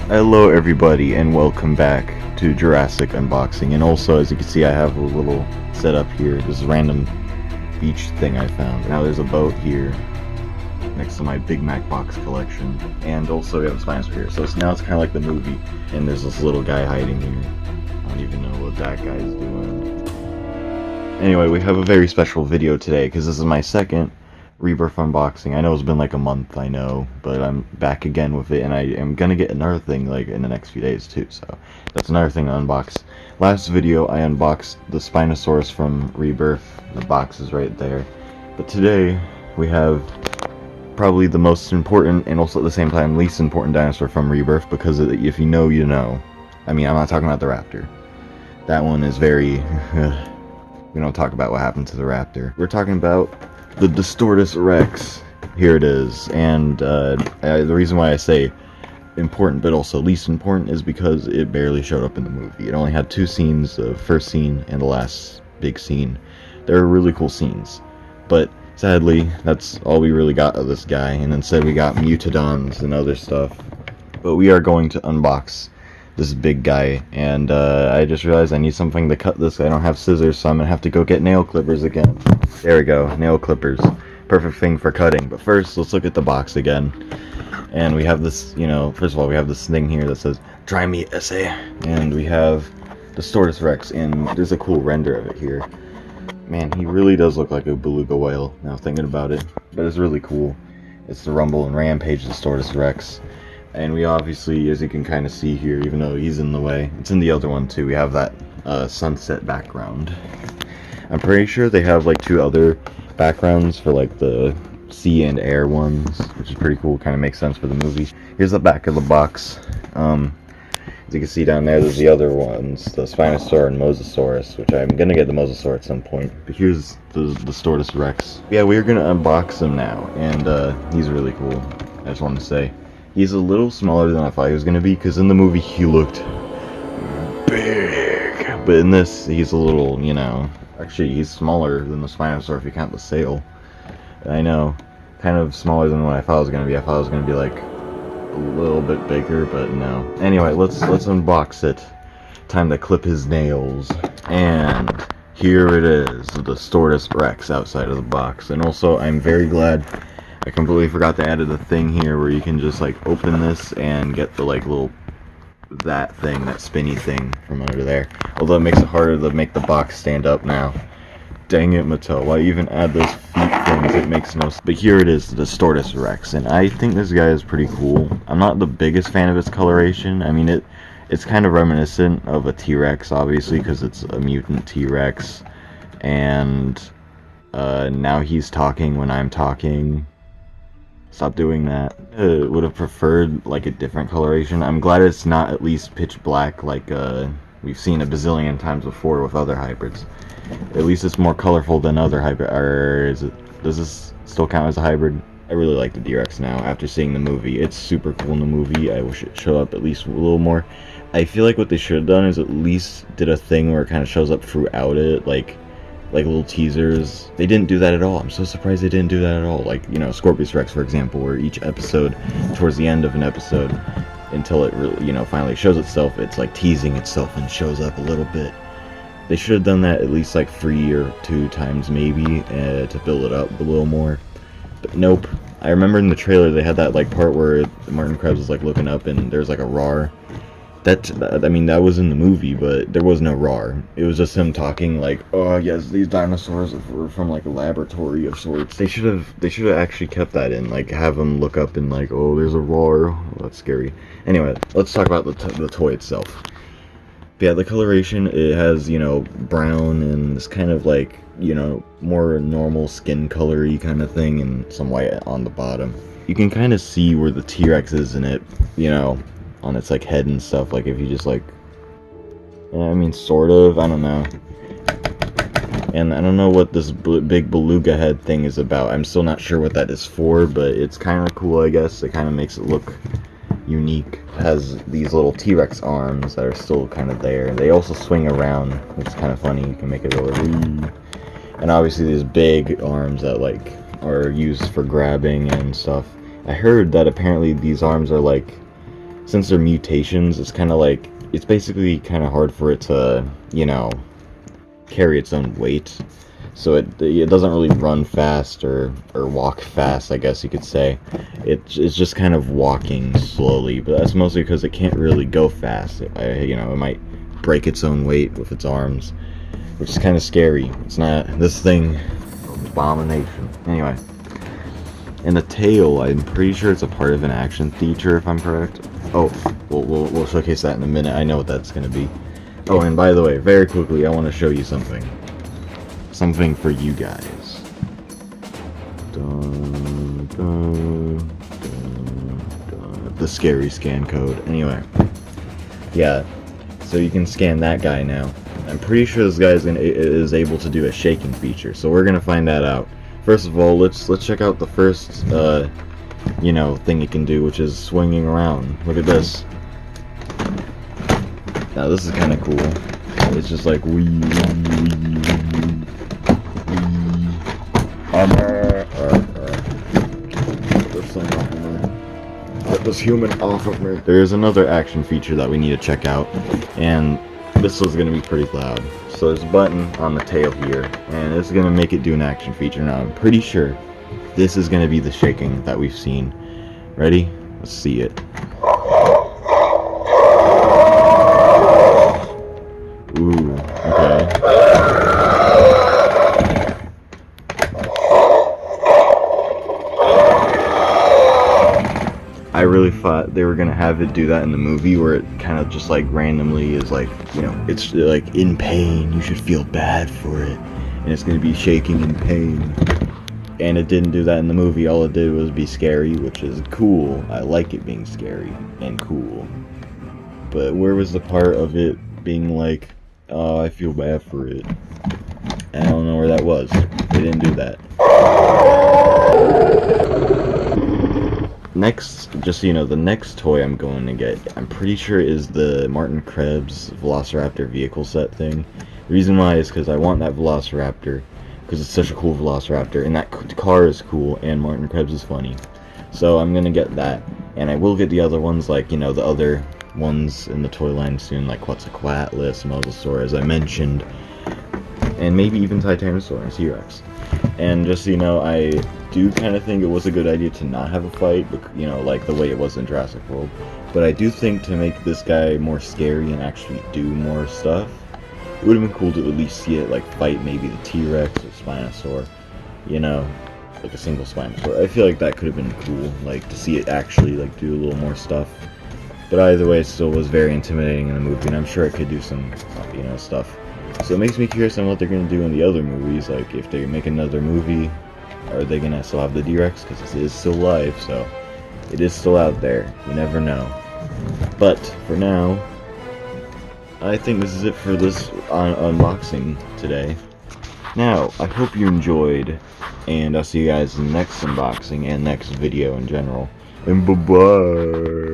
Hello everybody and welcome back to Jurassic unboxing. And also, as you can see, I have a little setup here, this random beach thing I found. Now there's a boat here next to my Big Mac box collection, and also we have a Spinosaurus here. So now it's kind of like the movie, and there's this little guy hiding here. I don't even know what that guy's doing. Anyway, we have a very special video today because this is my second Rebirth unboxing. I know it's been like a month, I know, but I'm back again with it, and I am gonna get another thing like in the next few days too, so that's another thing to unbox. Last video I unboxed the Spinosaurus from Rebirth. The box is right there. But today we have probably the most important and also at the same time least important dinosaur from Rebirth, because if you know, you know. I mean, I'm not talking about the raptor. That one is very we don't talk about what happened to the raptor. We're talking about the Distortus Rex. Here it is, and the reason why I say important but also least important is because it barely showed up in the movie. It only had two scenes, the first scene and the last big scene. They were really cool scenes, but sadly that's all we really got of this guy, and instead we got Mutodons and other stuff. But we are going to unbox this big guy, and I just realized I need something to cut this. I don't have scissors, so I'm gonna have to go get nail clippers again. There we go, nail clippers. Perfect thing for cutting. But first, let's look at the box again. And we have this, you know, first of all, we have this thing here that says, "Try me, essay." And we have the Distortus Rex, and there's a cool render of it here. Man, he really does look like a beluga whale, now thinking about it. But it's really cool. It's the Rumble and Rampage Distortus Rex. And we obviously, as you can kind of see here, even though he's in the way, it's in the other one too, we have that sunset background. I'm pretty sure they have like two other backgrounds for like the sea and air ones, which is pretty cool, kind of makes sense for the movie. Here's the back of the box. As you can see down there, there's the other ones, the Spinosaur and Mosasaurus, which I'm gonna get the Mosasaur at some point. But here's the Distortus Rex. Yeah, we're gonna unbox him now, and he's really cool. I just wanted to say. He's a little smaller than I thought he was going to be, because in the movie he looked big. But in this, he's a little, you know, actually he's smaller than the Spinosaur if you count the sail. I know, kind of smaller than what I thought it was going to be. I thought it was going to be like a little bit bigger, but no. Anyway, let's unbox it. Time to clip his nails. And here it is, the Distortus Rex outside of the box. And also, I'm very glad I completely forgot to add a thing here where you can just like open this and get the like little that spinny thing from under there. Although it makes it harder to make the box stand up now. Dang it, Mattel, why even add those feet things? It makes no sense. But here it is, the Distortus Rex, and I think this guy is pretty cool. I'm not the biggest fan of its coloration. I mean, it's kind of reminiscent of a T-Rex, obviously, because it's a mutant T-Rex, and now he's talking when I'm talking. Stop doing that. Would have preferred like a different coloration. I'm glad it's not at least pitch black like we've seen a bazillion times before with other hybrids. At least it's more colorful than other hybrid. Or does this still count as a hybrid? I really like the D-Rex now after seeing the movie. It's super cool in the movie. I wish it showed up at least a little more. I feel like what they should have done is at least did a thing where it kind of shows up throughout it, like little teasers. They didn't do that at all. I'm so surprised they didn't do that at all. Like, you know, Scorpius Rex, for example, where each episode, towards the end of an episode, until it really, you know, finally shows itself, it's like teasing itself and shows up a little bit. They should have done that at least like 3 or 2 times maybe to build it up a little more. But nope. I remember in the trailer they had that like part where Martin Krebs was like looking up and there's like a roar. I mean, that was in the movie, but there was no roar. It was just him talking like, "Oh yes, these dinosaurs were from like a laboratory of sorts." They should have actually kept that in, like have him look up and like, "Oh, there's a roar." Oh, that's scary. Anyway, let's talk about the toy itself. But yeah, the coloration, it has, you know, brown and this kind of like, you know, more normal skin colory kind of thing, and some white on the bottom. You can kind of see where the T-Rex is in it, you know, on its like head and stuff. Like if you just like, I mean, sort of, I don't know. And I don't know what this big beluga head thing is about. I'm still not sure what that is for, but it's kind of cool, I guess. It kind of makes it look unique. It has these little T-Rex arms that are still kind of there. They also swing around, which is kind of funny. You can make it go, and obviously these big arms that like are used for grabbing and stuff. I heard that apparently these arms are like since they're mutations, it's kind of like, it's basically kind of hard for it to, you know, carry its own weight. So it doesn't really run fast or walk fast, I guess you could say. It's just kind of walking slowly, but that's mostly because it can't really go fast. You know, it might break its own weight with its arms, which is kind of scary. It's not this thing, abomination. Anyway, and the tail, I'm pretty sure it's a part of an action feature, if I'm correct. Oh, we'll showcase that in a minute. I know what that's gonna be. Oh, and by the way, very quickly, I want to show you something. Something for you guys. Dun, dun, dun, dun. The scary scan code. Anyway, yeah. So you can scan that guy now. I'm pretty sure this guy is able to do a shaking feature. So we're gonna find that out. First of all, let's check out the first you know, thing it can do, which is swinging around. Look at this. Now this is kind of cool. It's just like wee. Get this human off of me. There's another action feature that we need to check out, and this is going to be pretty loud. So there's a button on the tail here, and it's going to make it do an action feature. Now I'm pretty sure this is going to be the shaking that we've seen. Ready? Let's see it. Ooh, okay. I really thought they were gonna have it do that in the movie, where it kind of just like randomly is like, you know, it's like in pain, you should feel bad for it, and it's gonna be shaking in pain. And it didn't do that in the movie. All it did was be scary, which is cool. I like it being scary and cool. But where was the part of it being like, oh, I feel bad for it? I don't know where that was. They didn't do that. Next, just so you know, the next toy I'm going to get, I'm pretty sure is the Martin Krebs Velociraptor vehicle set thing. The reason why is because I want that Velociraptor, because it's such a cool Velociraptor, and that car is cool, and Martin Krebs is funny. So I'm going to get that, and I will get the other ones, like, you know, the other ones in the toy line soon, like Quetzalcoatlus, Mosasaur, as I mentioned, and maybe even Titanosaur and T-Rex. And just so you know, I do kind of think it was a good idea to not have a fight, you know, like the way it was in Jurassic World. But I do think to make this guy more scary and actually do more stuff, it would have been cool to at least see it like fight maybe the T-Rex or Spinosaur, you know, like a single Spinosaur. I feel like that could have been cool, like to see it actually like do a little more stuff. But either way, it still was very intimidating in the movie, and I'm sure it could do some, you know, stuff. So it makes me curious on what they're going to do in the other movies. Like, if they make another movie, are they going to still have the D-Rex? Because it is still live, so it is still out there. You never know. But, for now, I think this is it for this unboxing today. Now, I hope you enjoyed, and I'll see you guys in the next unboxing and next video in general. And bye-bye!